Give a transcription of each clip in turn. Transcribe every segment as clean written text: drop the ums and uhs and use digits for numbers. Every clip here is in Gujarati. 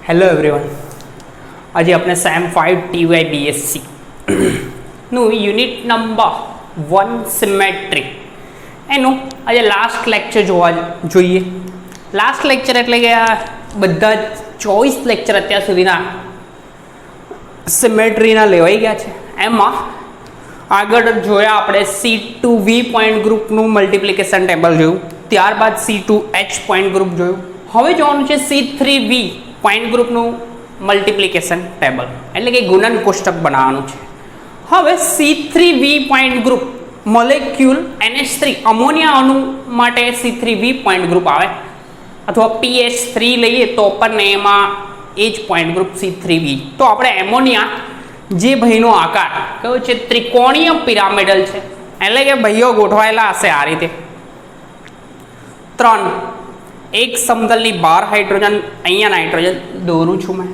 હેલો એવરીવન, આજે આપણે સેમ 5 ટીવાય બીએસસી નું યુનિટ નંબર 1 સિમેટ્રી એનું આજે લાસ્ટ લેક્ચર જોઈએ. લાસ્ટ લેક્ચર એટલે કે આ બધા 24 લેક્ચર અત્યાર સુધીના સિમેટ્રીના લેવાઈ ગયા છે. એમાં આગળ જોયા આપણે C2V પોઈન્ટ ગ્રુપનું મલ્ટિપ્લિકેશન ટેબલ જોયું, ત્યારબાદ C2H પોઈન્ટ ગ્રુપ જોયું. હવે જોવાનું છે C3V પોઈન્ટ ગ્રુપનું મલ્ટિપ્લિકેશન ટેબલ એટલે કે ગુણન કોષ્ટક બનાવવાનું છે. હવે C3V point group molecule NH3 ammonia અણુ માટે C3V પોઈન્ટ ગ્રુપ આવે, અથવા PH3 લઈએ તો પણ એમાં એ જ પોઈન્ટ ગ્રુપ C3V. તો આપણે એમોનિયા જે ભાઈનો આકાર કયો છે, ત્રિકોણીય પિરામિડલ છે, એટલે કે ભાઈઓ ગોઠવાયેલા હશે આ રીતે 3. એક સમતલની 12 હાઇડ્રોજન, અહીંયા નાઇટ્રોજન દોરું છું મેં,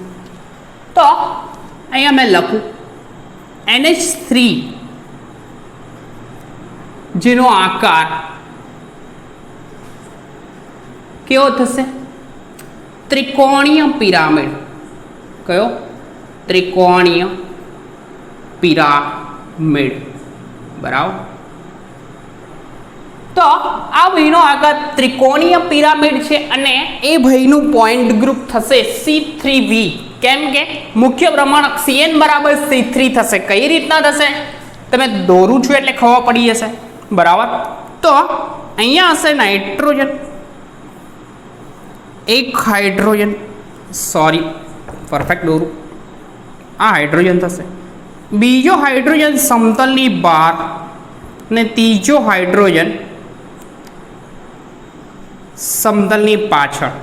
તો અહીંયા મેં લખું NH3 જેનો આકાર કેવો થશે, ત્રિકોણીય પિરામિડ. કયો? ત્રિકોણીય પિરામિડ. બરાબર. તો આ ભાઈનો આકાર ત્રિકોણીય પિરામિડ છે અને એ ભાઈનું પોઈન્ટ ગ્રુપ થશે C3V. કેમ કે મુખ્ય પ્રમાણક CN બરાબર C3 થશે. કઈ રીતના થશે તમે દોરું છું એટલે ખબર પડી જશે. બરાબર. તો અહીંયા હશે નાઇટ્રોજન, એક હાઇડ્રોજન, સોરી પરફેક્ટ દોરું, આ હાઇડ્રોજન થશે, બીજો હાઇડ્રોજન સમતલની બહાર ને ત્રીજો હાઇડ્રોજન સમતલની પાછળ.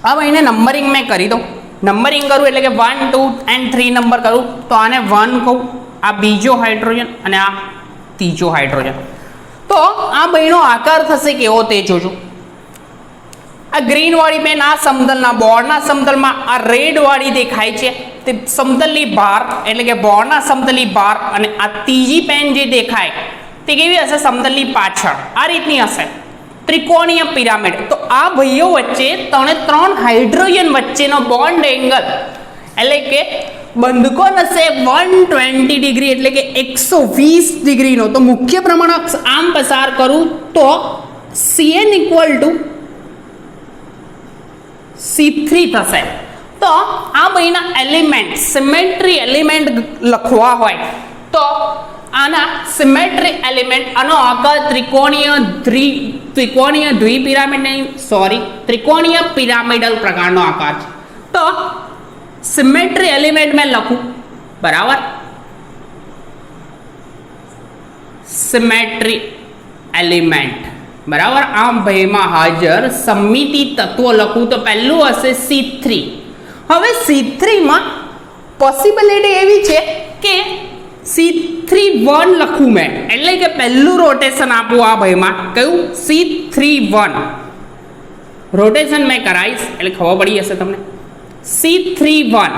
હવે એને નંબરિંગ મેં કરી દઉં. નંબરિંગ કરું એટલે કે 1, 2 and 3 નંબર કરું તો આને 1 કહું, આ બીજો હાઇડ્રોજન અને આ ત્રીજો હાઇડ્રોજન. તો આ બેનો આકાર થશે કેવો તે જોજો. આ ગ્રીન વાળી પેન આ સમતલના બોર્ડના સમતલમાં, આ રેડ વાળી દેખાય છે તે સમતલની બહાર એટલે કે બોર્ડના સમતલની બહાર, અને આ ત્રીજી પેન જે દેખાય તે કેવી હશે, સમતલની પાછળ. આ રીતની હશે ત્રિકોણીય પિરામિડ. તો આ ભાઈઓ વચ્ચે 3 હાઇડ્રોજન વચ્ચેનો બોન્ડ એંગલ એટલે કે બંધકોણ હશે 120 ડિગ્રી એટલે કે 120 ડિગ્રીનો. તો મુખ્ય પ્રમાણક આમ પસાર કરું તો CN ઇક્વલ ટુ C3 થશે. તો આ ભાઈના એલિમેન્ટ સિમેટ્રી એલિમેન્ટ લખવા હોય તો આના સિમેટ્રી એલિમેન્ટ, આનો આકાર ત્રિકોણીય દ્વિપિરામિડ નહીં, સોરી ત્રિકોણીય પિરામિડલ પ્રકારનો આકાર છે. તો સિમેટ્રી એલિમેન્ટ મેં લખું. બરાબર. સિમેટ્રી એલિમેન્ટ બરાબર. આ ભાઈમાં હાજર સમમિતિ તત્વો લખું તો પહેલું હશે C3. હવે C3 માં પોસિબિલિટી એવી છે કે C31 લખું મેં, એટલે કે પહેલું રોટેશન આપું આ ભાઈમાં, કયું C31 રોટેશન મેં કરાવીશ એટલે ખબર પડી જશે તમને. C31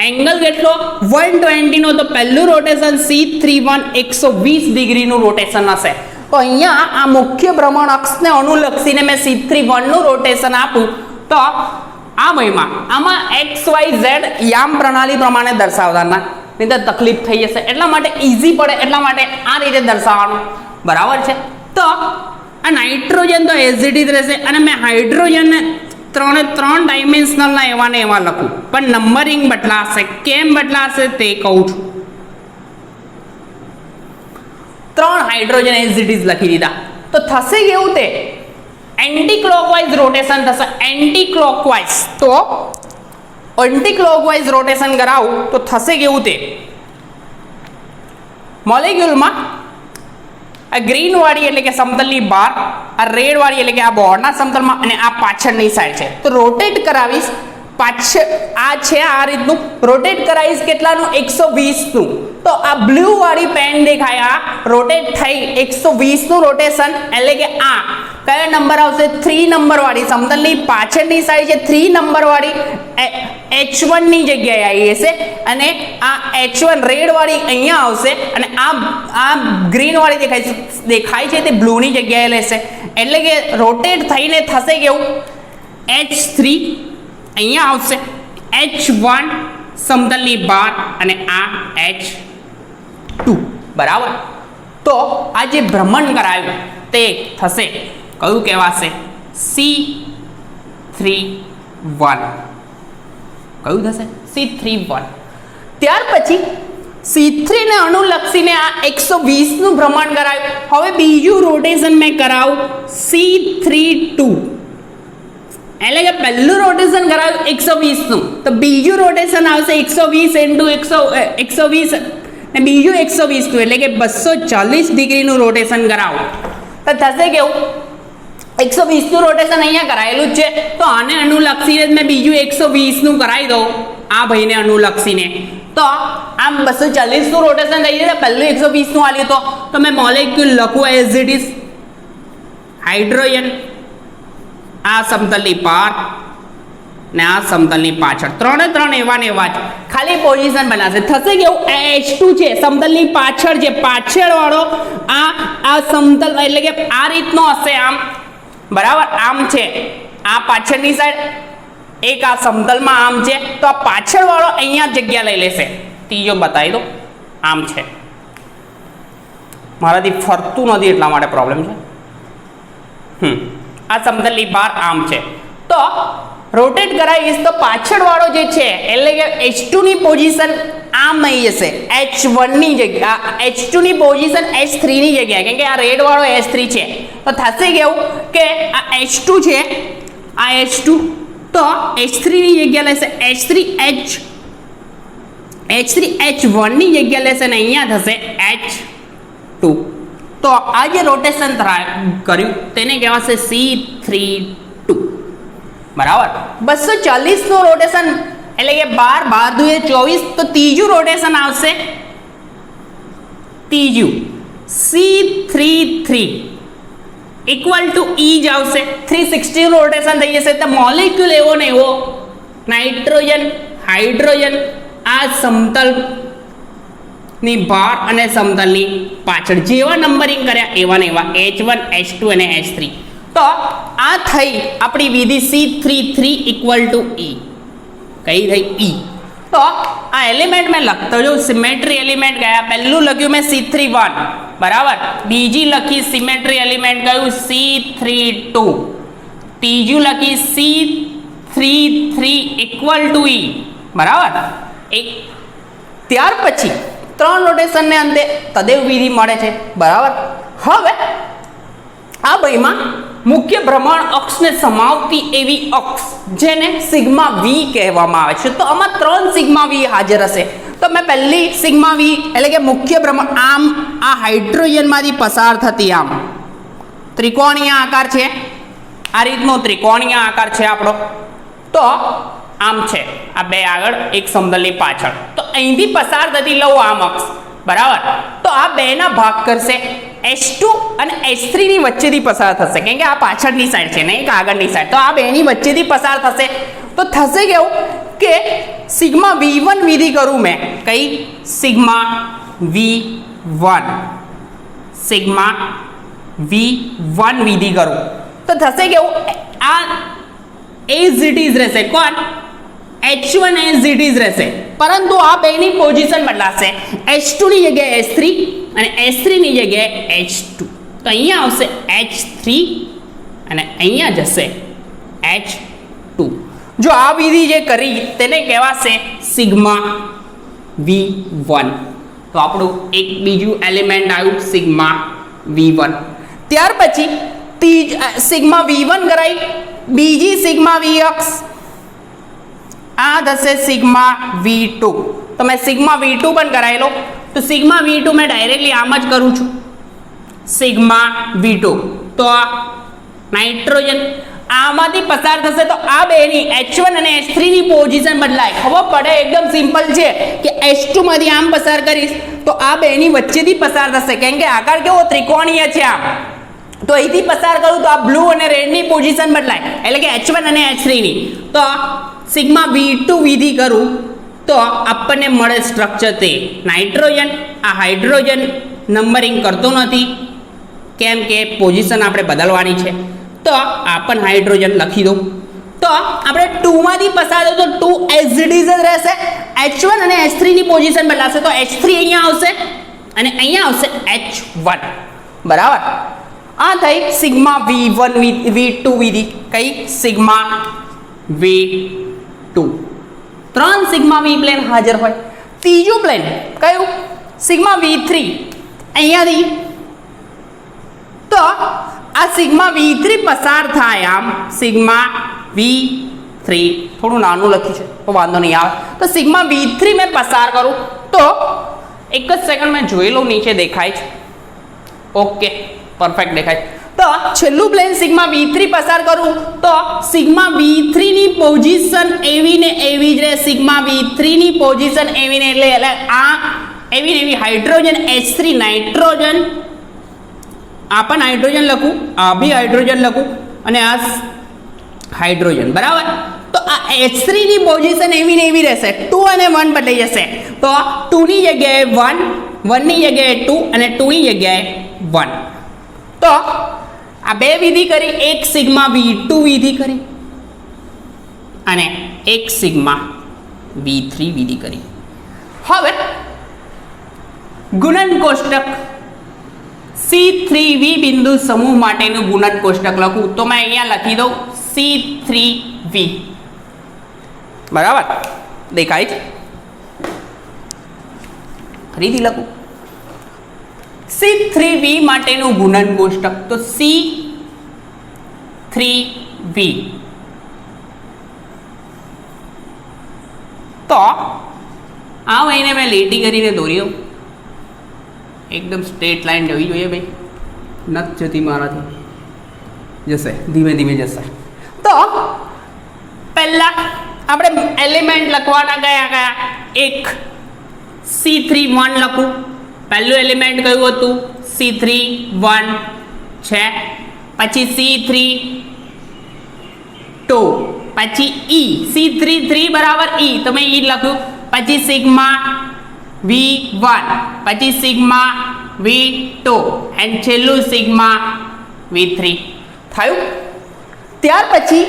એંગલ કેટલો 120 નો, તો પહેલું રોટેશન C31 120 ડિગ્રીનું રોટેશન હશે. તો અહીંયા આ મુખ્ય ભ્રમણ અક્ષને અનુલક્ષીને મેં C31 નું રોટેશન આપું તો આ ભાઈમાં આમાં XYZ યામ પ્રણાલી પ્રમાણે દર્શાવવાના, નહીં તો તકલીફ થઈ જશે. એટલા માટે ઈઝી પડે એટલા માટે આ રીતે દર્શાવવાનું. બરાબર છે. તો આ નાઇટ્રોજન તો એઝ ઇટ ઇઝ રહેશે, અને મેં હાઇડ્રોજનને 3 ડાયમેન્શનલના એવા ને એવા લખું, પણ નંબરિંગ બદલાશે. કેમ બદલાશે તે કહું છું. 3 હાઇડ્રોજન એઝ ઇટ ઇઝ લખી દીધા તો થશે કેવું, તે એન્ટી ક્લોકવાઇઝ રોટેશન થશે. એન્ટી ક્લોકવાઇઝ, તો એન્ટી ક્લોકવાઇઝ રોટેશન કરાવું તો થશે કેવું, તે મોલેક્યુલમાં આ ગ્રીન વાળી એટલે કે સમતલની બહાર, આ રેડ વાળી એટલે કે આ બોર્ડના સમતલમાં, અને આ પાછળની સાઈડ છે. તો રોટેટ કરાવીશ પાછળ, આ છે આ રીતનું રોટેટ કરાવીશ કેટલાનું 120 નું. તો આ બ્લુ વાળી પેન દેખાય, આ રોટેટ થઈ 120 નું રોટેશન એટલે કે આ કયો નંબર આવશે, 3 નંબર વાળી સમતલની પાછળની સાઈડ છે 3 નંબર વાળી H1 ની જગ્યાએ આવી હશે, અને આ H1 રેડ વાળી અહીંયા આવશે, અને આ ગ્રીન વાળી દેખાય છે તે બ્લુ ની જગ્યાએ લેશે. એટલે કે રોટેટ થઈને થશે કેવું, H3 અહીંયા આવશે H1 સમતલની બહાર અને આ H2 બરાબર. તો આ જે ભ્રમણ કરાયું તે થશે કયું કહેવાશે C31. કયું થશે C31. ત્યાર પછી C3 ને અનુલક્ષીને આ 120 નું ભ્રમણ કરાયું. હવે બીજું રોટેશન મેં કરાવું C32, એટલે કે પહેલું રોટેશન કરાવ્યું 120 નું, તો બીજું રોટેશન આવશે 120 ઇન્ટુ 120 ને બીજું 120 નું, એટલે કે 240 ડિગ્રીનું રોટેશન કરાવું તો થશે કેવું 120 નું રોટેશન અહીંયા કરાયેલું જ છે, તો આને અનુલક્ષીને મેં બીજું 120 નું કરાવી દઉં આ ભાઈને અનુલક્ષીને, તો આમ 240 નું રોટેશન થઈ જશે. પહેલું 120 નું આલ્યું તો મેં મોલેક્યુલ લખું એઝ ઇટ ઇઝ હાઇડ્રોજન આ સમતલની પાર ને આ સમતલની પાછળ, ત્રણે ત્રણ એવા ને એવા જ, ખાલી પોઝિશન બનાવશે. થશે કેવું H2 છે સમતલની પાછળ છે, પાછળવાળો આ સમતલ એટલે કે આ રીતનો હશે આમ બરાબર, આમ છે આ પાછળની સાઈડ, એક આ સમતલમાં આમ છે, તો આ પાછળવાળો અહીંયા જગ્યા લઈ લેશે. ત્રીજો બતાવી દો, આમ છે, મારાથી ફરતું નથી એટલા માટે પ્રોબ્લેમ છે. આ સમતલની બહાર આમ છે, તો રોટેટ કરાવીશ તો પાછળવાળો જે છે એટલે કે H2 ની પોઝિશન આમ આવી જશે, H1 ની જગ્યા H2 ની પોઝિશન H3 ની જગ્યાએ, કેમ કે આ રેડ વાળો H3 છે, તો થશે કેવું કે આ H2 છે આ H2, તો H3 ની જગ્યા લેશે H3 H1 ની જગ્યા લેશે ને અહીંયા થશે H2. તો આ જે રોટેશન કર્યું તેને કહેવાશે C32 બરાબર. 240 નું રોટેશન એટલે કે 12 12 દુએ 24, તો ત્રીજું રોટેશન આવશે, ત્રીજું C33 ઇક્વલ ટુ E જ આવશે, 360 રોટેશન થઈ જશે. તો મોલેક્યુલ એવો ને એવો નાઇટ્રોજન હાઇડ્રોજન આ સમતલ ની બહાર અને સમતલની પાછળ જેવા નંબરિંગ કર્યા એવા ને એવા H1 H2 અને H3. તો આ થઈ આપણી વિધિ C33 ઇક્વલ ટુ E. કઈ થઈ E. તો આ એલિમેન્ટ મેં લખતો જો સિમેટ્રી એલિમેન્ટ ગયા, પહેલું લખ્યું મેં C31 બરાબર, બીજી લખી સિમેટ્રી એલિમેન્ટ કયું C32, ત્રીજું લખી C33 ઇક્વલ ટુ E બરાબર. ત્યાર પછી ત્રણ રોટેશન ને અંતે તદેવ વિધિ મળે છે બરાબર. હવે આ ભાઈમાં મુખ્ય ભ્રમણ અક્ષને સમાવતી એવી અક્ષ જેને સિગ્મા વી કહેવામાં આવે છે, તો આમાં 3 સિગ્મા વી હાજર હશે. તો મેં પહેલી સિગ્મા વી એટલે કે મુખ્ય ભ્રમણ આમ આ હાઇડ્રોજનમાંથી પસાર થતી આમ ત્રિકોણીય આકાર છે, આ રીતનો ત્રિકોણીય આકાર છે આપણો, તો આમ છે આ બે આગળ એક સમતલની પાછળ, તો અહીંથી પસાર થતી લઉં આમ અક્ષ બરાબર, તો આ બેના ભાગ કરશે H2 અને H3 ની વચ્ચેથી પસાર થશે, કેમ કે આ પાછળની સાઈડ છે ને એક આગળની સાઈડ, તો આ બેની વચ્ચેથી પસાર થશે. તો થશે કેવું કે સિગ્મા V1 વિધિ કરું મેં, કઈ સિગ્મા V1 વિધિ કરું તો થશે કેવું આ એઝ ઇટ ઇઝ રહેશે, કોણ H1 એઝ ઇટ ઇઝ રહેશે, પરંતુ આ બેની પોઝિશન બદલાશે, H2 ની જગ્યાએ H3 અને H3 ની જગ્યાએ H2, તો અહીંયા આવશે H3 અને અહીંયા જશે H2. જો આ વિધિ જે કરી તેને કહેવાશે સિગ્મા V1. તો આપણું એક બીજું એલિમેન્ટ આવ્યું સિગ્મા V1. ત્યાર પછી સિગ્મા V1 કરાઈ, બીજી સિગ્મા V અક્ષ આ થશે સિગ્મા V2. તો મેં સિગ્મા V2 પણ કરાયેલો, તો સિગ્મા V2 મેં ડાયરેક્ટલી આમ જ કરું છું સિગ્મા V2. તો આ નાઇટ્રોજન આમાંથી પસાર થશે, તો આ બેની H1 અને H3 ની પોઝિશન બદલાય, ખબર પડે એકદમ સિમ્પલ છે કે H2 માંથી આમ પસાર કરીશ તો આ બેની વચ્ચેથી પસાર થશે, કેમ કે આકાર કેવો ત્રિકોણીય છે આમ, તો અહીંથી પસાર કરું તો આ બ્લુ અને રેડની પોઝિશન બદલાય, એટલે કે H1 અને H3 ની. તો સિગ્મા V2 વિધિ કરું તો આપણને મળે સ્ટ્રક્ચર તે નાઇટ્રોજન, આ હાઇડ્રોજન નંબરિંગ કરતો નથી કેમ કે પોઝિશન આપણે બદલવાની છે, તો આ પણ હાઇડ્રોજન લખી દઉં. તો તો આપણે 2 માંથી પસાર થયો તો 2 એઝ ઇટ ઇઝ જ રહેશે. H1 અને H3 ની પોઝિશન બદલાશે તો H3 અહીંયા આવશે અને અહીંયા આવશે H1. બરાબર. આ થઈ સિગ્મા V1 V2 વિધિ. કઈ? Sigma V2. 3 sigma V plane હાજર હોય. ત્રીજું પ્લેન કયું? Sigma V3. અહીંયાથી તો આ સિગ્મા V3 પસાર થાય આમ સિગ્મા V3 થોડું નાનું લખ્યું છે તો વાંધો નહીં આવે. તો સિગ્મા V3 મેં પસાર કરું તો એક જ સેકન્ડ મેં જોઈ લઉં નીચે દેખાય છે. ઓકે પરફેક્ટ દેખાય. તો છેલ્લું પ્લેન સિગ્મા V3 પસાર કરું તો સિગ્મા V3 ની પોઝિશન એવી ને એવી જ રહે. સિગ્મા V3 ની પોઝિશન એવી ને એટલે આ એવી ને એવી હાઇડ્રોજન H3 નાઇટ્રોજન, આ પણ હાઇડ્રોજન લખું, આ બી હાઇડ્રોજન લખું અને આ હાઇડ્રોજન. બરાબર. તો આ H3 ની પોઝિશન એવી ને એવી રહેશે. 2 અને 1 બદલાઈ જશે. તો 2 ની જગ્યાએ 1, 1 ની જગ્યાએ 2 અને 2 ની જગ્યાએ 1. તો આ બે વિધિ કરી, એક સિગ્મા V2 વિધિ કરી અને એક સિગ્મા V3 વિધિ કરી. હવે ગુણન કોષ્ટક C3V બિંદુ સમૂહ માટેનું ગુણન કોષ્ટક લખું તો મેં અહીંયા લખી દઉં C3V. બરાબર દેખાય છે? ફરીથી લખું C3V માટેનું ગુણન કોષ્ટક તો C3V. તો આ મહિને મેં લીટી કરીને દોરી દઉં. એકદમ સ્ટ્રેટ લાઈન જવી જોઈએ ભાઈ, નથી જતી મારાથી. જશે ધીમે ધીમે જશે. તો પહેલા આપણે એલિમેન્ટ લખવાના કયા કયા? એક C31 લખું. પહેલું એલિમેન્ટ કયું હતું? C31 છે. પછી C32, પછી E. C33 બરાબર E તો મેં E લખ્યું. પછી સિગ્મા V1, પછી સિગ્મા V2 એન્ડ છેલ્લું સિગ્મા V3 થયું. ત્યાર પછી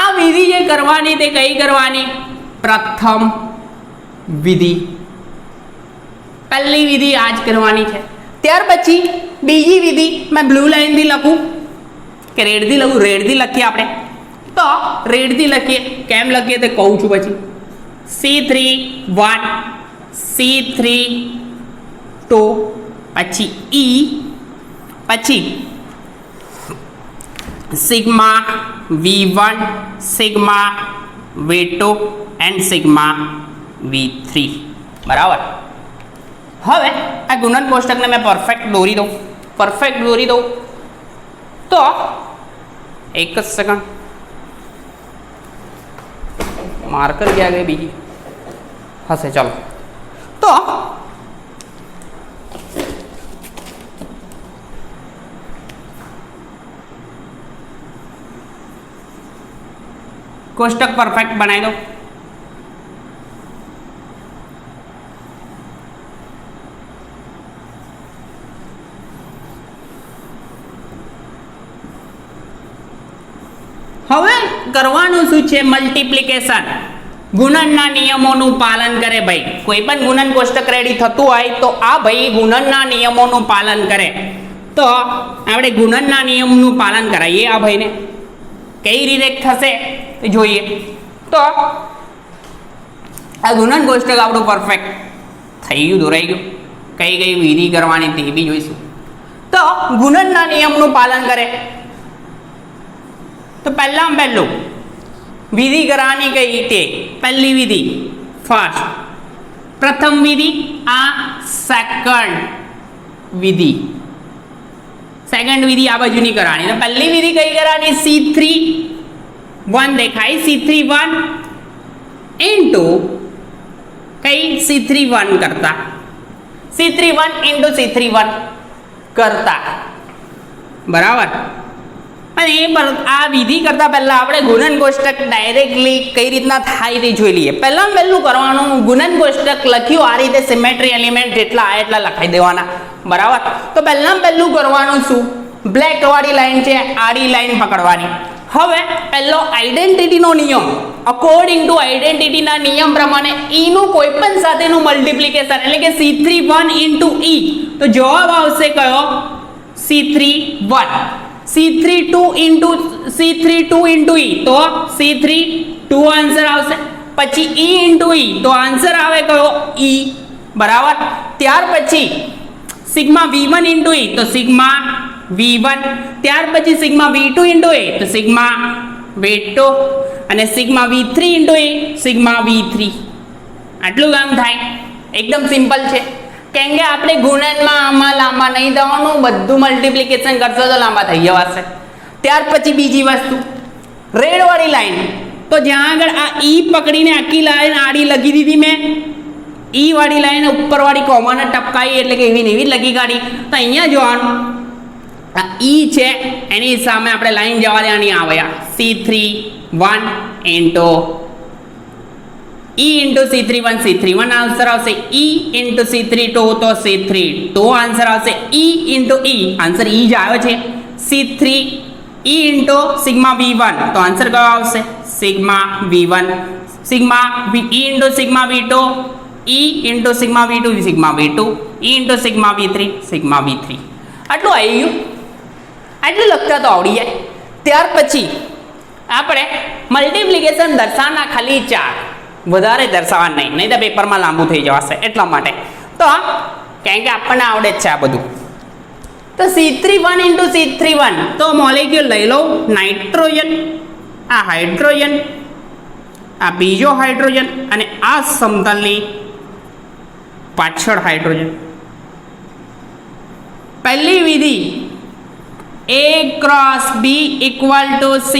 આ વિધિ જે કરવાની તે કઈ કરવાની? પ્રથમ વિધિ. પહેલી વિધિ આ જ કરવાની છે. ત્યાર પછી બીજી વિધિ મેં બ્લુ લાઇનથી લખું કે રેડથી લખું? રેડથી લખીએ આપણે. તો રેડથી લખીએ. કેમ લખીએ તે કહું છું પછી. C31, C32, પછી E, પછી sigma V1, sigma V2 and sigma V3. બરાબર. હવે આ ગુણન કોષ્ટકને મેં પરફેક્ટ દોરી દઉં. તો એક જ સેકન્ડ, માર્કર ક્યાં ગઈ બીજી? હશે ચાલો. તો કોષ્ટક પરફેક્ટ બનાવી દો. હવે કરવાનું શું છે? મલ્ટીપ્લિકેશન. ગુણનના નિયમોનું પાલન કરે ભાઈ. કોઈ પણ ગુણન કોષ્ટક રેડી થતું હોય તો આ ભાઈ ગુણનના નિયમોનું પાલન કરે. તો આપણે ગુણનના નિયમનું પાલન કરાવીએ આ ભાઈને. કઈ રીતે થશે જોઈએ. તો આ ગુણન કોષ્ટક આપણું પરફેક્ટ થઈ ગયું, દોરાઈ ગયું. કઈ કઈ વિધિ કરવાની તે બી જોઈશું. તો ગુણનના નિયમનું પાલન કરે તો પહેલું વિધિ કરવાની કઈ? તે પહેલી વિધિ ફર્સ્ટ, પ્રથમ વિધિ. આ સેકન્ડ વિધિ. સેકન્ડ વિધિ આ બાજુની કરવાની. તો પહેલી વિધિ કઈ કરવાની? C31 દેખાય. C31 ઇન્ટુ કઈ? C31 કરતા C31 ઇન્ટુ C31 કરતા. બરાબર. અને આ વિધિ કરતા પહેલા આપણે ગુણન કોષ્ટક ડાયરેક્ટલી કઈ રીતના થાય તે જોઈ લઈએ. પહેલું કરવાનું, ગુણન કોષ્ટક લખ્યું આ રીતે, સિમેટ્રી એલિમેન્ટ જેટલા આ એટલા લખાઈ દેવાના. બરાબર. તો પહેલું કરવાનું શું? બ્લેક વાળી લાઈન છે, આડી લાઈન પકડવાની. હવે પહેલો આઈડેન્ટિટીનો નિયમ, અકોર્ડિંગ ટુ આઈડેન્ટિટીના નિયમ પ્રમાણે E નું કોઈ પણ સાથેનું મલ્ટિપ્લિકેશન એટલે કે C31 ઇન્ટુ E, તો જવાબ આવશે કયો? C31. C32 ઇન્ટુ E તો C32 આન્સર આવશે. પછી E ઇન્ટુ E તો આન્સર આવે કયો? E. બરાબર. ત્યાર પછી સિગ્મા V1 ઇન્ટુ E તો સિગ્મા V1. ત્યાર પછી સિગ્મા V2 ઇન્ટુ E તો સિગ્મા V2 અને sigma V3 into E sigma V3. આટલું કામ થાય. એકદમ સિમ્પલ છે. કેમ કે આપણે ગુણનમાં આમાં લાંબા નહીં થવાનું, બધું મલ્ટિપ્લિકેશન કરશો તો લાંબા થઈ જવાશે. ત્યાર પછી બીજી વસ્તુ, રેડવાળી લાઈન, તો જ્યાં આગળ આ E પકડીને આખી લાઈન આડી લગી દીધી મેં, E વાળી લાઈન ઉપરવાળી કોમન ટપકાઈ એટલે કે એવી ને એવી લગી કાઢી. તો અહીંયા જોવાનું, આ E છે એની સામે આપણે લાઈન જવા દેવાની આવે C31 into E into C31 answer આવશે. E ઇન્ટુ C32 તો C32 આન્સર આવશે. E into E answer E જ આવ્યો છે. C3 E into sigma V1 તો આન્સર કયો આવશે? Sigma V1. Sigma E into sigma V2 E into sigma V2 sigma V2 E into sigma V3 sigma V3. આટલું આવી ગયું. આટલું લખતા તો આવડી જાય. ત્યાર પછી આપણે મલ્ટિપ્લિકેશન દર્શાવવાના ખાલી 4, વધારે દર્શાવવા નહીં તો પેપરમાં લાંબુ થઈ જવાશે. એટલા માટે તો કેમ કે આપણને આવડે જ છે આ બધું. તો C31 ઇન્ટુ C31 તો મોલેક્યુલ લઈ લો, નાઇટ્રોજન, આ હાઇડ્રોજન, આ બીજો હાઇડ્રોજન અને આ સમતલની પાછળ હાઇડ્રોજન. પહેલી વિધિ A cross B equal to C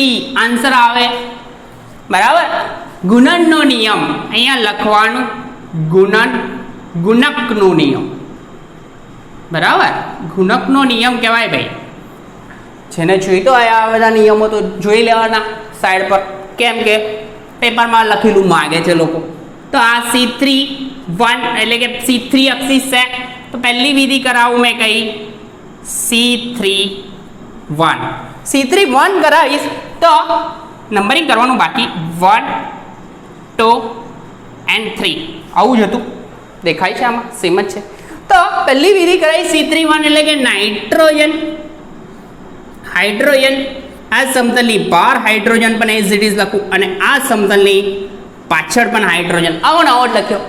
answer આવે. બરાબર. ગુણનનો નિયમ અહીંયા લખવાનું, ગુણકનો નિયમ. બરાબર. ગુણકનો નિયમ કહેવાય ભાઈ. જેને જોઈ તો આ બધા નિયમો તો જોઈ લેવાના સાઈડ પર, કેમ કે પેપરમાં લખેલું માગે છે લોકો. તો આ C31 એટલે કે C3 અક્ષિસ છે, તો પહેલી વિધિ કરાવું મેં કઈ C31 કરાવીશ તો નંબરિંગ કરવાનું બાકી 1 2 and 3 આવું જ હતું. દેખાય છે આમાં? સેમ જ છે. તો પહેલી વિધિ કરાવી C31 એટલે કે નાઇટ્રોજન, હાઇડ્રોજન, આ સમતલની બહાર હાઇડ્રોજન પણ એઝ ઇટ ઇઝ લખું અને આ સમતલની પાછળ પણ હાઇડ્રોજન. આવો ને આવો જ લખ્યો.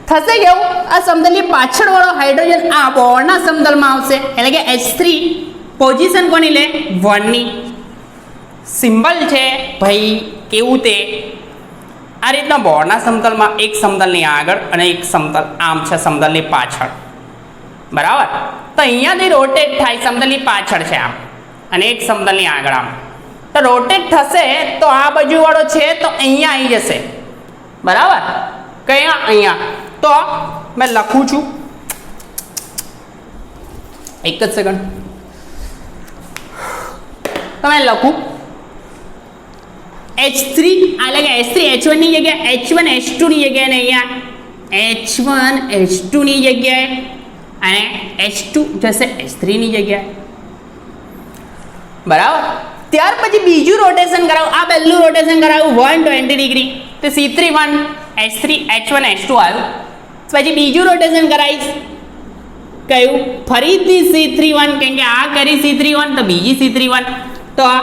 થશે કેવું? આ સમતલની પાછળવાળો હાઇડ્રોજન આ બોર્ડના સમતલમાં આવશે એટલે કે H3. પોઝિશન કોની લે? 1 ની. સિમ્બલ છે ભાઈ કેવું તે આ રીતના બોર્ડના સમતલમાં એક સમતલની આગળ અને એક સમતલ આમ છે સમતલની પાછળ. બરાબર. તો અહીંયાથી રોટેટ થાય, સમતલની પાછળ છે આમ અને એક સમતલની આગળ આમ. તો રોટેટ થશે તો આ બાજુવાળો છે તો અહીંયા આવી જશે. બરાબર. કયા? અહીંયા. તો મેં લખું છું, એક જ સેકન્ડ. તો મેં લખું H3 એટલે કે H3 H1 ની જગ્યાએ H1 H2 ની જગ્યાએ અહીંયા H1 H2 ની જગ્યાએ અને H2 જશે H3 ની જગ્યાએ. બરાબર. ત્યાર પછી બીજું રોટેશન કરાવું, આ પહેલું રોટેશન કરાવું 120 ડિગ્રી, તો C31 H3 H1 H2 આવ્યું. પછી બીજું રોટેશન કરાવીશ કયું? ફરીથી C31, કેમ કે આ કરી C31 તો બીજી C31, તો આ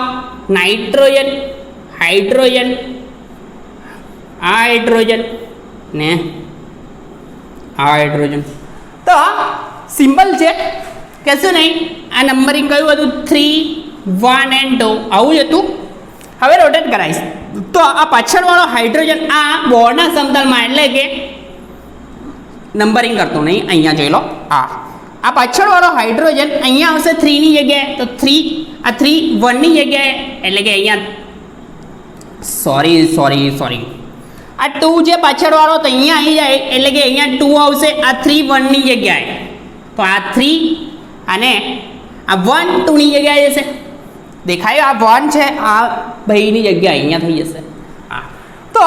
નાઇટ્રોજન, હાઇડ્રોજન, આ હાઇડ્રોજન ને આ હાઇડ્રોજન. તો સિમ્પલ છે, કશું નહીં. આ નંબરિંગ કયું હતું? 3 1 and 2 આવું જ હતું. હવે રોટેટ કરાવીશ તો આ પાછળવાળો હાઇડ્રોજન આ બોર્ડના સમતલમાં એટલે કે નંબરિંગ કરતો નહીં, અહીંયા જોઈ લો. આ પાછળવાળો હાઇડ્રોજન અહીંયા આવશે 3 ની જગ્યાએ, તો 3 આ 3 1 ની જગ્યાએ એટલે કે અહીંયા સોરી આ 2 જે પાછળવાળો તો અહીંયા આવી જાય એટલે કે અહીંયા 2 આવશે. આ 3 1 ની જગ્યાએ, તો આ 3 અને આ 1 2 ની જગ્યાએ જશે. દેખાય? આ 1 છે, આ ભાઈની જગ્યા અહીંયા થઈ જશે. તો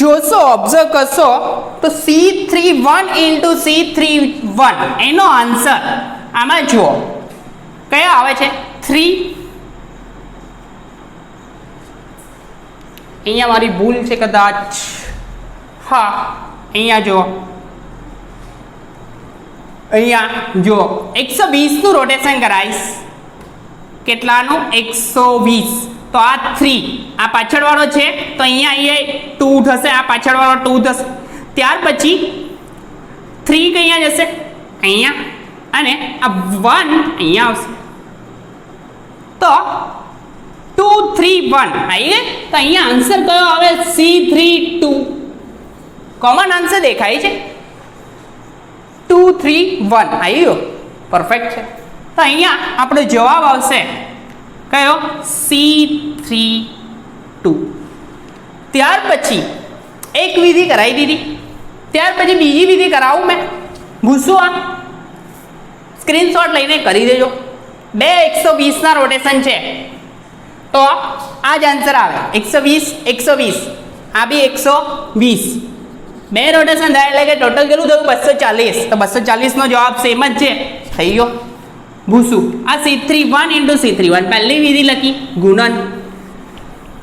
જોશો, ઓબ્ઝર્વ કરશો તો C31 ઇન્ટુ C31 એનો આન્સર આમાં જુઓ કયા આવે છે? 3 અહીંયા મારી ભૂલ છે કદાચ. હા, અહીંયા જો, અહીંયા જો 120 નું રોટેશન કરાવીશ. કેટલાનું? 120. તો આ 3, આ પાછળવાળો છે તો અહીંયા 2 થશે, આ પાછળવાળો 2 થશે. ત્યાર પછી 3 કયા જશે? અહીંયા, અને આ 1 અહીંયા આવશે. તો 2 3 1 આવી ગઈ. તો અહીંયા આન્સર કયો આવે? C32. કોમન આન્સર દેખાય છે. 2 3 1 આવી ગયો, પરફેક્ટ છે. તો અહીંયા આપણો જવાબ આવશે કયો? C32. ત્યાર પછી એક વિધિ કરાવી દીધી. ત્યાર પછી બીજી વિધિ કરાવું મેં. ભૂસું આ સ્ક્રીનશોટ લઈને કરી દેજો. બે 120 ના રોટેશન છે તો આ જ આન્સર આવે. 120 120, આ બી 120. બે રોટેશન થાય એટલે કે ટોટલ કેટલું થયું? 240. તો 240 નો જવાબ સેમ જ છે, થઈ ગયો. ભૂસું આ C31 × C31 પહેલી વિધિ લખી, ગુણન.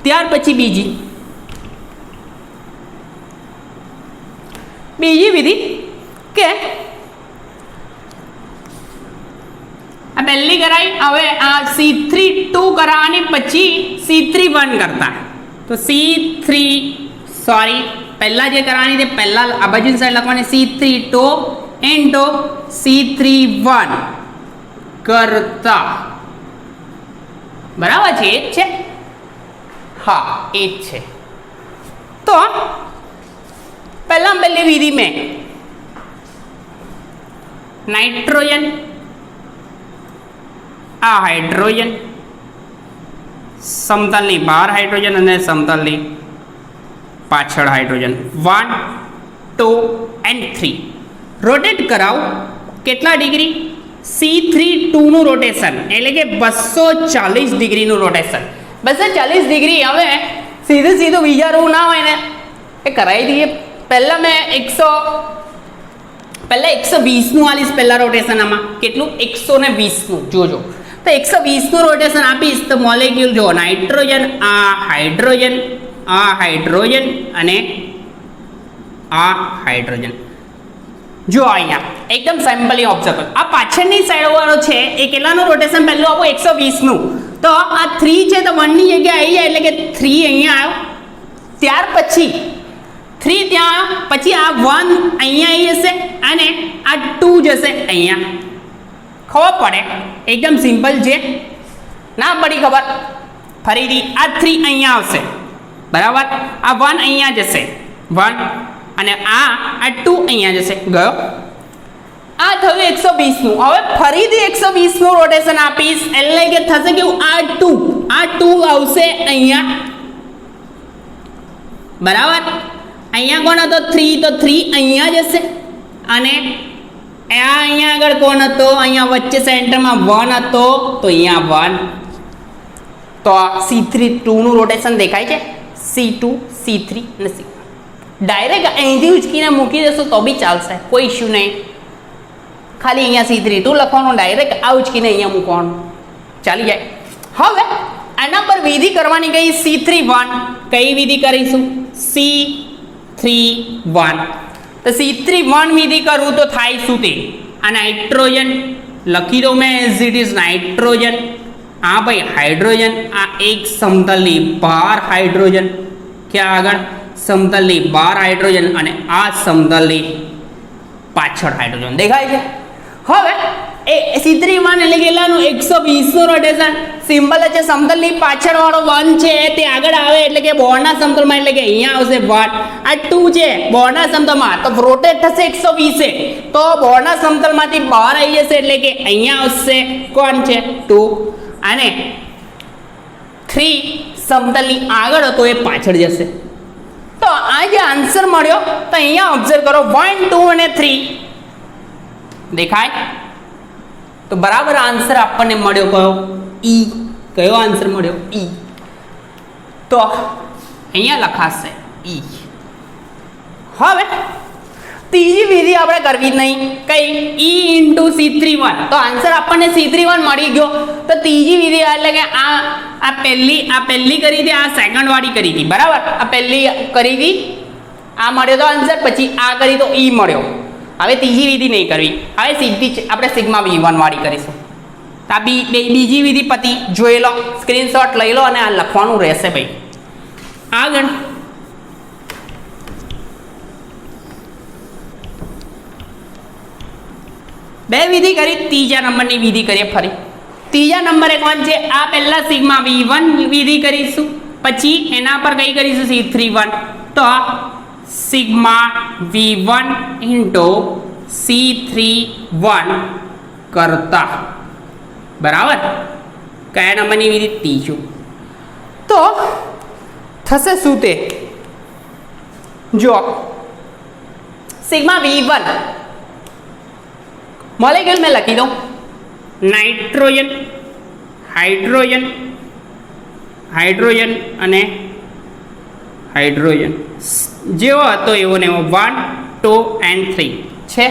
ત્યાર પછી બીજી વિધિ કે આ પહેલી કરાઈ. હવે આ C32 કરાવવાની પછી C31 કરતા. તો પહેલા જે કરવાની તે પહેલા આ બાજુની સાઈડ લખવાની C32 × C31 કરતા. બરાબર છે? એ જ છે. હા, એ જ છે. તો પહેલી વિધિ મેં નાઇટ્રોજન, આ હાઇડ્રોજન, સમતલની બહાર હાઇડ્રોજન અને સમતલની પાછળ હાઇડ્રોજન 1 2 and 3 રોટેટ કરાવ. કેટલા ડિગ્રી? C32 નું રોટેશન એટલે કે 240 ડિગ્રીનું રોટેશન. 240 ડિગ્રી. હવે સીધું વિચારવું ના હોય ને એ કરાવી દઈએ. પહેલા મેં 120 નું આલીશ પહેલા રોટેશન. આમાં કેટલું? 120 નું. જોજો, તો 120 નું રોટેશન આપીશ તો મોલેક્યુલ જો નાઇટ્રોજન, આ હાઇડ્રોજન, આ હાઇડ્રોજન અને આ હાઇડ્રોજન. જો અહીંયા એકદમ સિમ્પલી ઓબ્ઝર્વ કરો. આ પાછળની સાઈડ વાળો છે એ કેટલાનું રોટેશન પહેલું આપો? 120 નું. તો આ 3 છે તો 1 ની જગ્યાએ આવી જાય એટલે કે 3 અહીંયા આવ્યો. ત્યાર પછી 3 ત્યાં આવ્યો, પછી આ 1 અહીંયા આવી જશે અને આ 2 જશે અહીંયા. ખબર પડે? એકદમ સિમ્પલ છે. ના પડી ખબર? ફરીથી આ 3 અહીંયા આવશે, બરાબર. આ 1 અહીંયા જશે, 1, અને આ 2 અહીંયા જશે. ગયો. આ થયું 120 નું. હવે ફરીથી 120 નું રોટેશન આપીશ એટલે કે થશે કેવું? આ 2 આવશે અહીંયા, બરાબર. અહીંયા કોણ હતો? 3, તો 3 અહીંયા જશે અને આ અહીંયા આગળ કોણ હતો? અહીંયા વચ્ચે સેન્ટરમાં 1 હતો તો અહીંયા 1. તો C32 નું રોટેશન દેખાય છે. C2 C3 અને C. ડાયરેક્ટ અહીંથી ઉચકીને મૂકી દેશો તો બી ચાલશે, કોઈ ઇશ્યુ નહીં. ખાલી અહીંયા C32 લખવાનું, ડાયરેક્ટ આ ઉચકીને અહીંયા મૂકવાનું, ચાલી જાય. હવે આના પર વિધિ કરવાની કઈ? C31. કઈ વિધિ કરીશું? C31. તો C31 વિધિ કરું તો થાય શું? તે આ નાઇટ્રોજન લખી દઉં મેં એઝ ઇટ ઇઝ નાઇટ્રોજન. આ ભાઈ હાઇડ્રોજન, આ એક સમતલની બહાર હાઇડ્રોજન, ક્યાં આગળ? સમતલની બહાર હાઇડ્રોજન અને આ સમતલની પાછળ હાઇડ્રોજન દેખાય છે. હવે એ C31 એટલે કેટલાનું? 120 નું રોટેશન. સિમ્પલ છે. સમતલની પાછળ વાળો 1 છે તે આગળ આવે એટલે કે બોર્ડના સમતલમાં, એટલે કે અહીંયા આવશે 1. આ 2 છે બોર્ડના સમતલમાં, તો રોટેટ થશે 120. તો બોર્ડના સમતલમાંથી બહાર આવી જશે એટલે કે અહીંયા આવશે કોણ છે? 2. અને 3 સમતલની આગળ હતો એ પાછળ જશે. તો આ જે આન્સર મળ્યો તો અહીંયા ઓબ્ઝર્વ કરો 1 2 અને 3 દેખાય. તો બરાબર આન્સર આપણને મળ્યો કયો? E. કયો આન્સર મળ્યો? E. તો અહીંયા લખાશે E. હવે ત્રીજી વિધિ આપણે કરવી જ નહીં, કઈ E ઇન્ટુ C31, તો આન્સર આપણને C31 મળી ગયો. તો ત્રીજી વિધિ એટલે કે આ પહેલી કરી હતી, આ સેકન્ડ વાળી કરી હતી, બરાબર. આ પહેલી કરી હતી, આ મળ્યો તો આન્સર, પછી આ કરી તો E મળ્યો. હવે ત્રીજી વિધિ નહીં કરવી, હવે સીધી આપણે સિગ્મા V1 વાળી કરીશું. તો આ બીજી વિધિ પતિ જોઈ લો, સ્ક્રીનશોટ લઈ લો અને આ લખવાનું રહેશે ભાઈ. આગળ બે વિધિ કરી, ત્રીજા નંબરની વિધિ કરીએ ફરી. ત્રીજા નંબરે કોણ છે? આ પહેલા સિગ્મા V1 વિધિ કરીશું, પછી એના પર કઈ કરીશું? C31. તો સિગ્મા V1 ઇન્ટુ C31 કરતા, બરાબર. કયા નંબરની વિધિ? ત્રીજું. તો થશે શું તે જો સિગ્મા V1 મોલેક્યુલ મેં લખી દઉં, નાઇટ્રોજન, હાઇડ્રોજન અને હાઇડ્રોજન જેવો હતો એવો ને એવો 1 2 and 3 છે,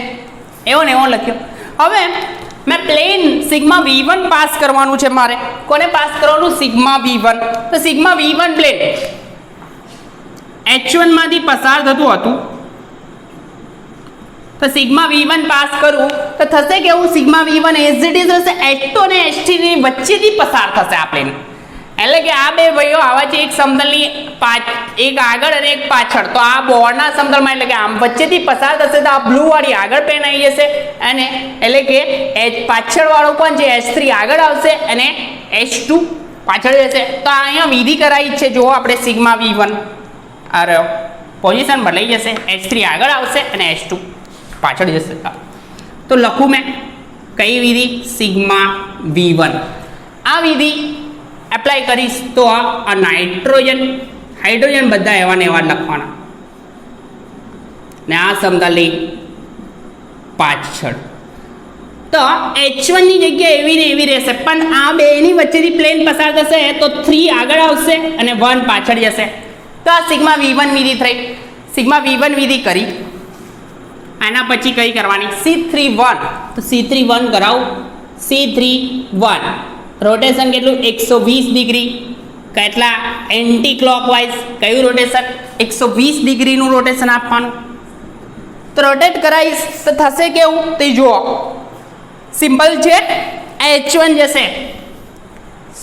એવો ને એવો લખ્યો. હવે મેં પ્લેન સિગ્મા V1 પાસ કરવાનું છે મારે. કોને પાસ કરવાનું? Sigma V1. તો સિગ્મા V1 પ્લેન H1 માંથી પસાર થતું હતું, તો સિગ્મા V1 પાસ કરું તો થશે કેવું? Sigma V1 as it is હશે H2 અને H3 ની વચ્ચેથી પસાર થશે આ પ્લેન. એટલે કે આ બે ભાઈઓ આવા છે, એક સમતલની એક આગળ અને એક પાછળ. તો આ બોર્ડના સમતલમાં એટલે કે આમ વચ્ચેથી પસાર થશે તો આ બ્લુ વાળી આગળ પેન આવી જશે, અને એટલે કે પાછળ વાળો કોણ છે? H3 આગળ આવશે અને H2 પાછળ જશે. તો અહીંયા વિધિ કરાવી છે, જુઓ આપણે સિગ્મા V1 આ રહ્યો, પોઝિશન બદલાઈ જશે, H3 આગળ આવશે અને H2 પાછળ જશે. તો લખું મેં કઈ વિધિ? Sigma V1. આ વિધિ એપ્લાય કરીશ તો આ નાઇટ્રોજન, હાઇડ્રોજન બધા એવા ને એવા લખવાના, ને આ સમતલની પાછળ. તો H1 ની જગ્યાએ એવી ને એવી રહેશે, પણ આ બેની વચ્ચેથી પ્લેન પસાર થશે તો 3 આગળ આવશે અને 1 પાછળ જશે. તો આ સિગ્મા V1 વિધિ થઈ. સિગ્મા V1 વિધિ કરી, આના પછી કઈ કરવાની? C31. તો C31 કરાવું. C31 રોટેશન કેટલું? 120 ડિગ્રી. કેટલા? Anti clockwise. કયું રોટેશન? 120 ડિગ્રીનું રોટેશન આપવાનું. તો રોટેટ કરાવીશ તો થશે કેવું તે જુઓ, સિમ્પલ છે. H1 જશે,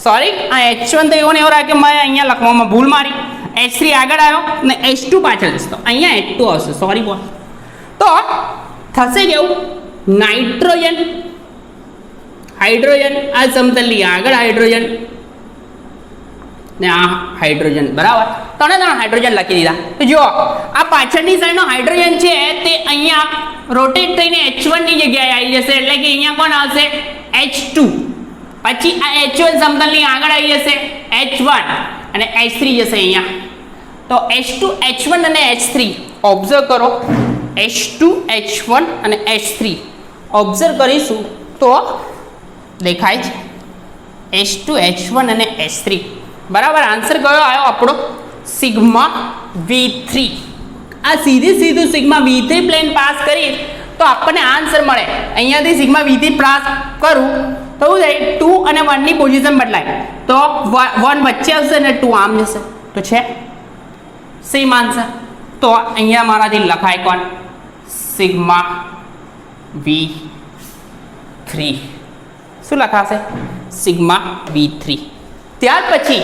સોરી આ H1 તો એવો ને એવો રાખ્યો, મેં અહીંયા લખવામાં ભૂલ મારી. H3 આગળ આવ્યો ને H2 પાછળ જશે, તો અહીંયા H2 આવશે, સોરી બોલ. તો થશે કેવું? નાઇટ્રોજન, હાઇડ્રોજન, આ સમતલની આગળ હાઇડ્રોજન ને આ હાઇડ્રોજન, બરાબર. ત્રણે હાઇડ્રોજન લખી દીધા. તો જુઓ આ પાછળની સાઈડનો હાઇડ્રોજન છે તે અહીંયા રોટેટ થઈને H1 ની જગ્યાએ આવી જશે, એટલે કે અહીંયા કોણ આવશે? H2. પછી આ H1 સમતલની આગળ આવી જશે H1 અને H3 જશે અહીંયા. તો H2 H1 અને H3 ઓબ્ઝર્વ કરો, H2 H1 અને H3 ઓબ્ઝર્વ કરીશું તો દેખાય છે H2 H1 અને H3, બરાબર. આન્સર કયો આવ્યો આપણો? Sigma V3. આ સીધું સિગ્મા V3 પ્લેન પાસ કરી તો આપણને આન્સર મળે. અહીંયાથી સિગ્મા V3 પાસ કરું તો શું થાય? 2 અને 1 ની પોઝિશન બદલાય, તો 1 વચ્ચે આવશે અને 2 આમ જશે, તો છે સેમ આન્સર. તો અહીંયા મારાથી લખાય કોણ? Sigma V3. શું લખાશે? Sigma V3. ત્યાર પછી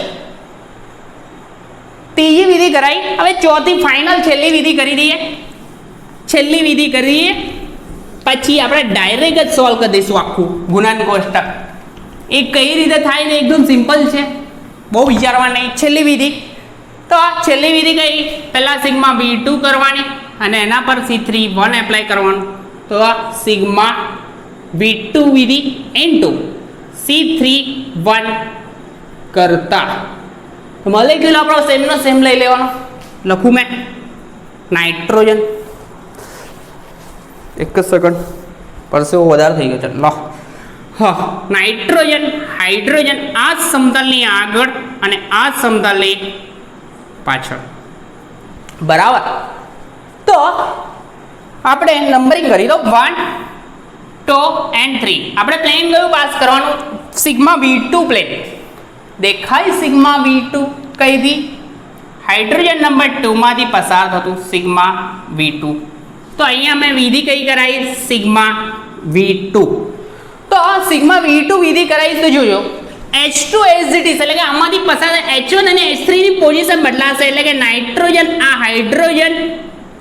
ત્રીજી વિધિ કરાઈ. હવે ચોથી ફાઇનલ છેલ્લી વિધિ કરી દઈએ. છેલ્લી વિધિ કરીએ પછી આપણે ડાયરેક્ટ જ સોલ્વ કરી દઈશું આખું ગુણન કોષ્ટક. એ કઈ રીતે થાય ને એકદમ સિમ્પલ છે, બહુ વિચારવા નહીં. છેલ્લી વિધિ, તો આ છેલ્લી વિધિ કઈ? પહેલા સિગ્મા V2 કરવાની અને એના પર C31 એપ્લાય કરવાનું. તો આ સિગ્મા V2 વિધિ ઇન્ટુ C31 કરતા મોલેક્યુલ આપણો સેમનો સેમ લઈ લેવાનો. લખું મેં નાઇટ્રોજન, એક જ સેકન્ડ પરસેવો વધારે થઈ ગયો છે, લો. હા, નાઇટ્રોજન, હાઇડ્રોજન આ સમતલની આગળ અને આ સમતલની પાછળ, બરાબર. તો આપણે નંબરિંગ કરી દો 1 2 and 3. આપણે પ્લેન કયું પાસ કરવાનું? સિગ્મા V2 પ્લેન દેખાય. સિગ્મા V2 કઈથી? હાઇડ્રોજન નંબર 2 માંથી પસાર થતું સિગ્મા V2. તો અહીંયા મેં વિધિ કઈ કરાવી? Sigma V2. તો સિગ્મા V2 વિધિ કરાવી તો જોજો H2 as it is, એટલે કે આમાંથી પસાર H1 અને H3 ની પોઝિશન બદલાશે. એટલે કે નાઇટ્રોજન આ હાઇડ્રોજન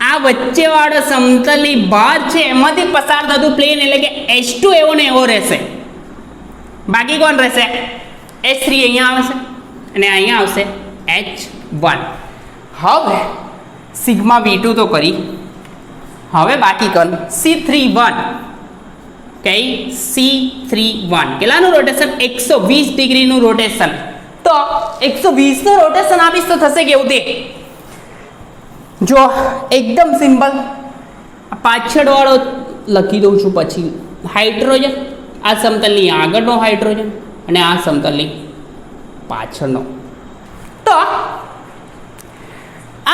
આ વચ્ચેવાળો સમતલની બહાર છે એમાંથી પસાર થતું પ્લેન એટલે કે H2 એવો ને એવો રહેશે. બાકી કોણ રહેશે? H3 અહીંયા આવશે અને અહીંયા આવશે H1. હવે સિગ્મા V2 તો કરી, હવે બાકી કોણ? C31. કઈ? C31 કેટલાનું rotation? 120 ડિગ્રીનું રોટેશન. તો 120 નું રોટેશન આપીશ તો થશે કેવું તે જો એકદમ સિમ્પલ. પાછળ વાળો લખી દઉં છું. પછી હાઇડ્રોજન આ સમતલની આગળનો હાઇડ્રોજન અને આ સમતલની પાછળનો. તો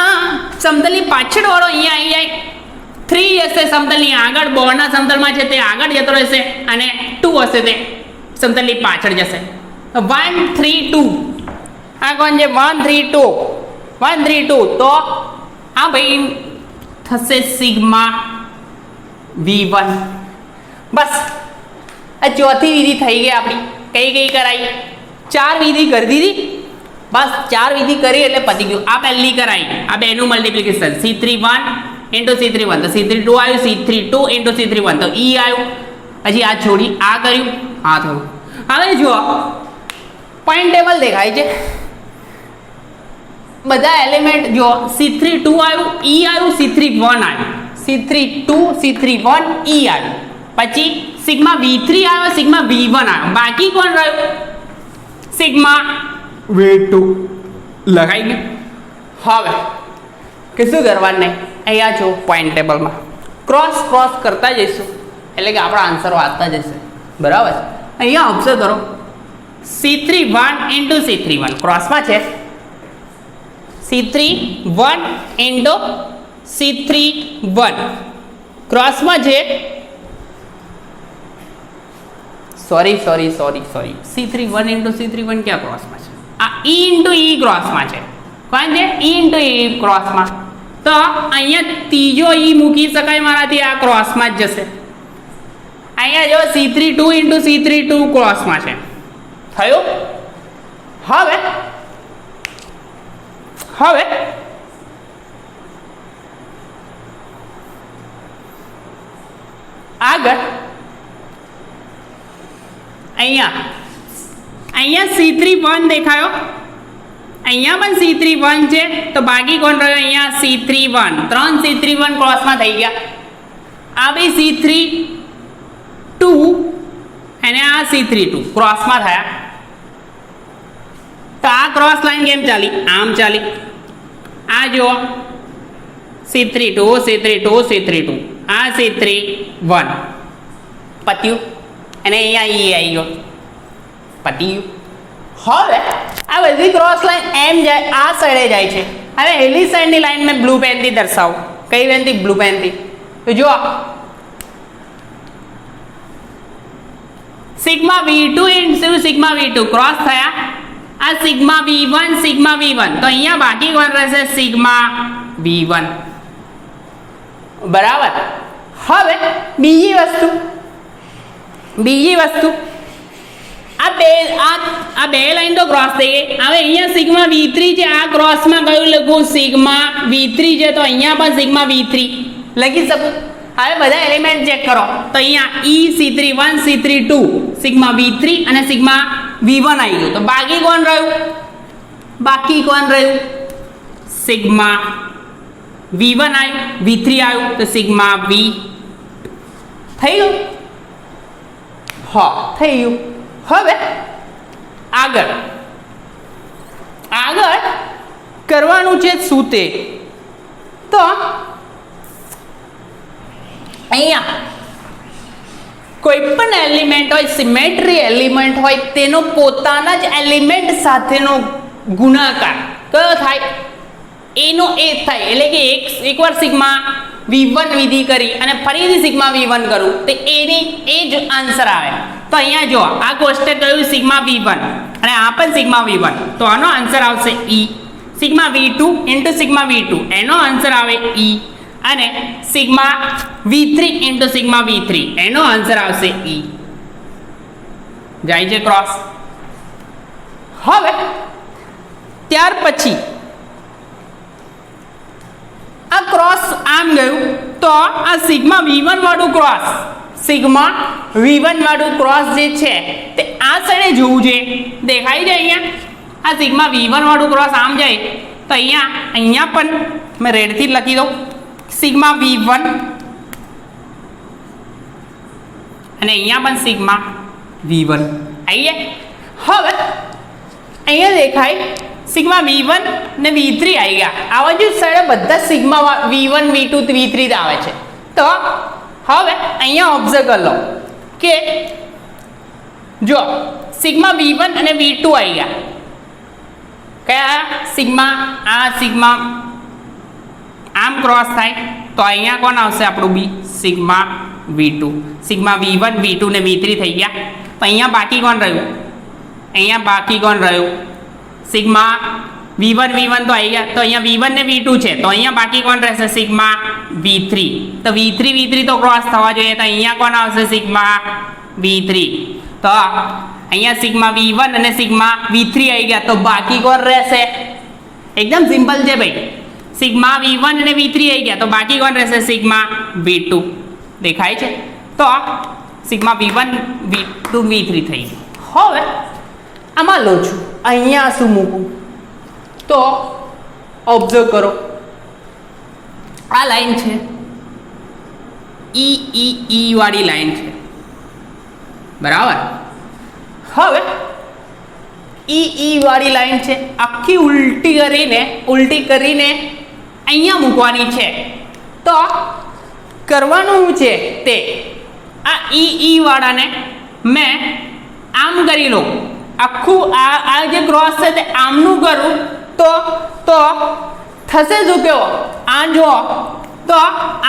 આ સમતલની પાછળ વાળો અહીંયા 3 હશે સમતલની આગળ, બોર્ડના સમતલમાં છે તે આગળ જતો રહેશે અને 2 હશે તે સમતલની પાછળ જશે. 1 3 2 આ કોણ છે? 1 3 2 1 3 2. તો આ ભાઈ થશે સિગ્મા V1. બસ આ ચોથી વિધિ થઈ ગઈ આપણી. કઈ કઈ કરાઈ? 4 વિધિ કરી દીધી. બસ 4 વિધિ કરી એટલે પતી ગયું. આ પહેલી કરાઈ, આ બેનું મલ્ટીપ્લિકેશન C31 into C31 તો C32 આવ્યું, C32 into C31 તો E આવ્યું. હજી આ છોડી આ કર્યું, આ થયું. હવે જુઓ પોઈન્ટ ટેબલ દેખાય છે. બધા એલિમેન્ટ જો C32 આવ્યું, E આવ્યું, C31 આવ્યું, C32 C31 E આવ્યું. પછી સિગ્મા V3 આવ્યો, સિગ્મા V1 આવ્યો. બાકી કોણ રહ્યું? સિગ્મા V2 લગાઈ ગયું. હવે કે શું કરવાનું નહીં? અહીંયા જો પોઈન્ટ ટેબલમાં ક્રોસ ક્રોસ કરતા જઈશું એટલે કે આપણા આન્સરો આવતા જશે. બરાબર? અહીંયા ઓબ્ઝર્વ કરો C31 into C31 ક્રોસમાં છે. C31 into C31 ક્રોસમાં છે. સોરી C31 into C31 ક્યાં ક્રોસમાં છે? આ E into E ક્રોસમાં છે. કોણ છે? E into E ક્રોસમાં. તો અહીંયા ત્રીજો E મૂકી શકાય મારાથી, આ ક્રોસમાં જ જશે. અહીંયા જો C32 into C32 ક્રોસમાં છે. થયું? હવે આગળ અહીંયા C31 દેખાયો, અહીંયા પણ C31 છે. તો બાકી કોણ રહ્યો? અહીંયા C31. 3 C31 ક્રોસમાં થઈ ગયા. આ બે C32 અને આ C32 ક્રોસમાં થયા. તો આ ક્રોસ લાઈન કેમ ચાલી? આમ ચાલી. આ જુઓ C32 C32 C32 આ C31 પત્યું અને અહીંયા E આવી ગયો, પત્યું. હવે આ બધી ક્રોસ લાઈન એમ જાય, આ સાઈડે જાય છે. હવે એલી સાઈડની લાઈન મેં બ્લુ પેનથી દર્શાવું. કઈ પેનથી? બ્લુ પેનથી. તો જુઓ sigma V2 into sigma V2 cross થયા. આ સિગ્મા V1 સિગ્મા V1 તો અહીંયા બાકી કોણ રહેશે? Sigma V1. બરાબર? હવે બીજી વસ્તુ આ બે લાઈન તો ક્રોસ થઈ ગઈ. હવે અહીંયા સિગ્મા V3 છે, આ ક્રોસમાં કયું લખું? સિગ્મા V3 છે તો અહીંયા પણ સિગ્મા V3 લખી શકું. હવે બધા એલિમેન્ટ ચેક કરો તો અહીંયા E C31 C32 sigma V3 અને સિગ્મા V1 આવી ગયું. તો બાકી કોણ રહ્યું? સિગ્મા V1 આવ્યું, V3 આવ્યું તો સિગ્મા V થઈ ગયું. થઈ ગયું. હવે આગળ કરવાનું છે શું તે? તો અહીંયા કોઈ પણ એલિમેન્ટ હોય, સિમેટ્રી એલિમેન્ટ હોય, તેનો પોતાના જ એલિમેન્ટ સાથેનો ગુણાકાર કયો થાય? એનો એ થાય. એટલે કે એકવાર સિગ્મા V1 વિધિ કરી અને ફરીથી સિગ્મા V1 કરું તો એ જ આન્સર આવે. તો અહીંયા જો આ કોષ્ટક કયું સિગ્મા V1 અને આ પણ સિગ્મા V1, તો આનો આન્સર આવશે E. Sigma V2 into sigma V2 એનો આન્સર આવે E. અને sigma V3 into sigma V3 એનો આન્સર આવશે E. જાય છે ક્રોસ. હવે ત્યાર પછી આ ક્રોસ આમ ગયું તો આ સિગ્મા V1 વાળું ક્રોસ, સિગ્મા V1 વાળું ક્રોસ જે છે તે આ સાઈડે જોવું જોઈએ. દેખાય છે અહીંયા આ સિગ્મા V1 વાળું ક્રોસ આમ જાય તો અહીંયા પણ મેં રેડથી લખી દઉં સિગ્મા V1 અને અહીંયા પણ સિગ્મા V1 આઈએ. હવે અહીંયા દેખાય સિગ્મા V1 ને V3 આવી ગયા. આ બાજુ સાઈડે બધા સિગ્મા V1 V2 V3 આવે છે. તો હવે અહીંયા ઓબ્ઝર્વ કરી લો કે જો સિગ્મા V1 અને V2 આવી ગયા. કયા સિગ્મા? આ સિગ્મા આમ ક્રોસ થાય તો અહીંયા કોણ આવશે આપણું બી? Sigma V2. Sigma V1 V2 ને V3 થઈ ગયા. તો અહીંયા બાકી કોણ રહ્યું? અહીંયા બાકી કોણ રહ્યું? સિગ્મા V1 તો આવી ગયા. તો અહીંયા V1 ને V2 છે તો અહીંયા બાકી કોણ રહેશે? Sigma V3. તો V3 તો ક્રોસ થવા જોઈએ. તો અહીંયા કોણ આવશે? Sigma V3. તો અહીંયા સિગ્મા V1 અને સિગ્મા V3 આવી ગયા. તો બાકી કોણ રહેશે? એકદમ સિમ્પલ છે ભાઈ. સિગ્મા V1 અને V3 આવી ગયા તો બાકી કોણ રહેશે? Sigma V2. દેખાય છે? તો સિગ્મા V1 V2 V3 થઈ ગયું. હવે આમાં લો છું અહીંયા શું મૂકું? તો ઓબ્ઝર્વ કરો આ લાઈન છે E વાળી લાઈન છે, બરાબર. હવે E વાળી લાઈન છે, આખી ઉલટી કરીને અહીંયા મૂકવાની છે. તો કરવાનું છે તે આ E વાળાને મેં આમ કરી લઉં, આખું આ જે ક્રોસ છે તે આમનું કરું તો થશે શું? કેવો આ જો તો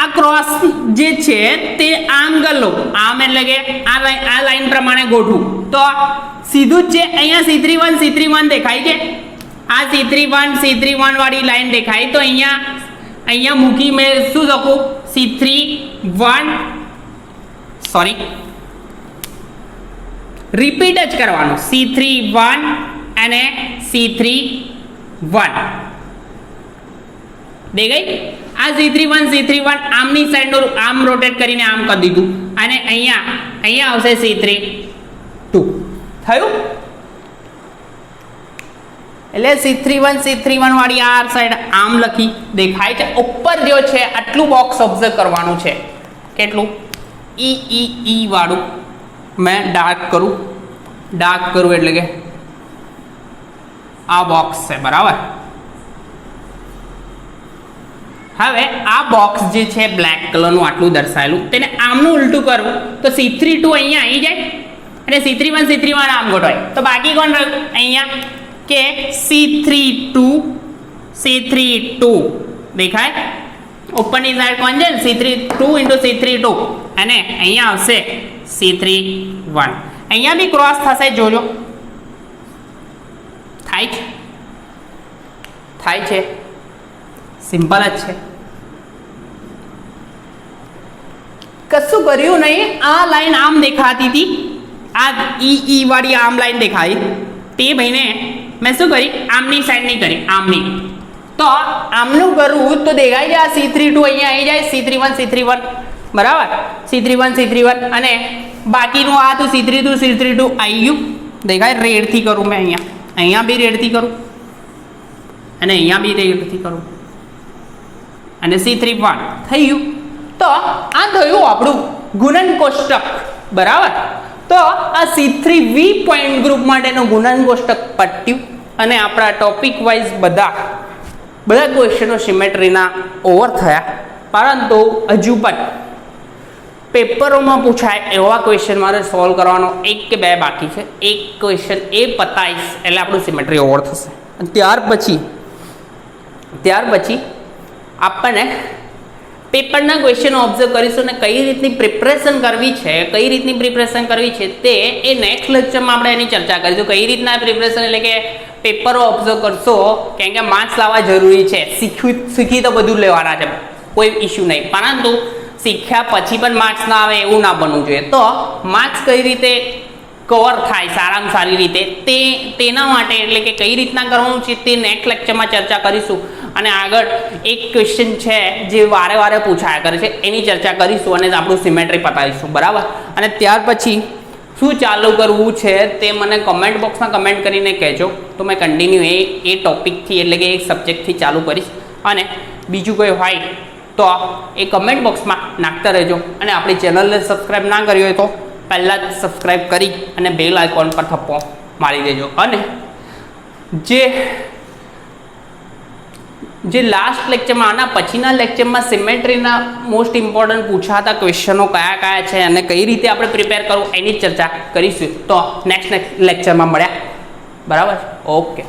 આ ક્રોસ જે છે તે આમ કરી લઉં, આમ એટલે કે આ લાઈન પ્રમાણે ગોઠવું તો સીધું જ છે. અહીંયા C31 દેખાય છે. આ C31 વાળી લાઈન દેખાય તો અહીંયા મૂકી મેં શું લખું? C31 સોરી રિપીટ જ કરવાનું. C31 અને C31 દે ગઈ. આ C31 આમની સાઈડનું આમ રોટેટ કરીને આમ કરી દીધું અને અહીંયા આવશે C32 થયું. એટલે C31 વાળી આ સાઈડ આમ લખી દેખાય છે. ઉપર જો છે આટલું બોક્સ ઓબ્ઝર્વ કરવાનું છે. કેટલું? E વાળું મેં ડાર્ક કરું એટલે કે આ બોક્સ છે, બરાબર. હવે આ બોક્સ જે છે બ્લેક કલરનું આટલું દર્શાવેલું તેને આમનું ઉલટું કરું તો C32 અહીંયા આવી જાય અને C31 આમ ગોઠવાય. તો બાકી કોણ રહ્યું? અહીંયા કે C32 દેખાય. ઉપરની સાઈડ કોણ છે? C32 ઇન્ટુ C32 અને અહીંયા આવશે C31. અહીંયા બી ક્રોસ થશે, જોજો. થાય છે સિમ્પલ જ છે, કશું કર્યું નહીં. આ લાઈન આમ દેખાતી હતી, આ E વાળી આમ લાઈન દેખાઈ તે ભાઈને મેં શું કરી? આમની સાઈડ નહીં કરી, આમની. તો આમનું કરવું તો દેખાય છે આ C32 અહીંયા આવી જાય. C31 બરાબર. C31 અને બાકીનું આ તો C32 આવી ગયું. દેખાય? રેડથી કરું મેં અહીંયા બી રેડથી કરું અને અહીંયા બી રેડથી કરું અને C31 થઈ ગયું. તો આ થયું આપણું ગુણન કોષ્ટક, બરાબર. તો આ C3V પોઈન્ટ ગ્રુપ માટેનું ગુણન કોષ્ટક પટ્યું અને આપણા ટોપિક વાઇઝ બધા ક્વેશ્ચનો સિમેટ્રીના ઓવર થયા. પરંતુ હજુ પણ પેપરોમાં પૂછાય એવા ક્વેશ્ચન મારે સોલ્વ કરવાનો 1 કે 2 બાકી છે. એક ક્વેશ્ચન એ પતાવીશ એટલે આપણું સિમેટ્રી ઓવર થશે. ત્યાર પછી આપણને પેપરના ક્વેશ્ચન ઓબ્ઝર્વ કરીશું અને કઈ રીતની પ્રિપરેશન કરવી છે તે એ નેક્સ્ટ લેક્ચરમાં આપણે એની ચર્ચા કરીશું. કઈ રીતના પ્રિપરેશન એટલે કે પેપરો ઓબ્ઝર્વ કરશો, કેમ કે માર્ક્સ લાવવા જરૂરી છે. શીખી તો બધું લેવાના છે, કોઈ ઇશ્યુ નહીં, પરંતુ શીખ્યા પછી પણ માર્ક્સ ના આવે એવું ના બનવું જોઈએ. તો માર્ક્સ કઈ રીતે કવર થાય સારામાં સારી રીતે તેના માટે એટલે કે કઈ રીતના કરવાનું છે તે નેક્સ્ટ લેક્ચરમાં ચર્ચા કરીશું. અને આગળ એક ક્વેશ્ચન છે જે વારે પૂછાયા કરે છે એની ચર્ચા કરીશું અને આપણું સિમેટ્રી પતાવીશું, બરાબર. અને ત્યાર પછી શું ચાલુ કરવું છે તે મને કમેન્ટ બોક્સમાં કમેન્ટ કરીને કહેજો, તો મેં કન્ટિન્યુ એ ટોપિકથી એટલે કે એક સબ્જેક્ટથી ચાલુ કરીશ. અને બીજું કોઈ હોય તો એ કમેન્ટ બોક્સમાં નાખતા રહેજો. અને આપણી ચેનલને સબસ્ક્રાઈબ ના કરી હોય તો પહેલાં જ સબસ્ક્રાઈબ કરી અને બેલ આઇકોન પર થપ્પો મારી દેજો. અને જે લાસ્ટ લેક્ચરમાં આના પછીના લેક્ચરમાં સિમેટ્રીના મોસ્ટ ઇમ્પોર્ટન્ટ પૂછાતા ક્વેશ્ચનો કયા છે અને કઈ રીતે આપણે પ્રિપેર કરવું એની ચર્ચા કરીશું. તો નેક્સ્ટ લેક્ચરમાં મળ્યા, બરાબર. ઓકે.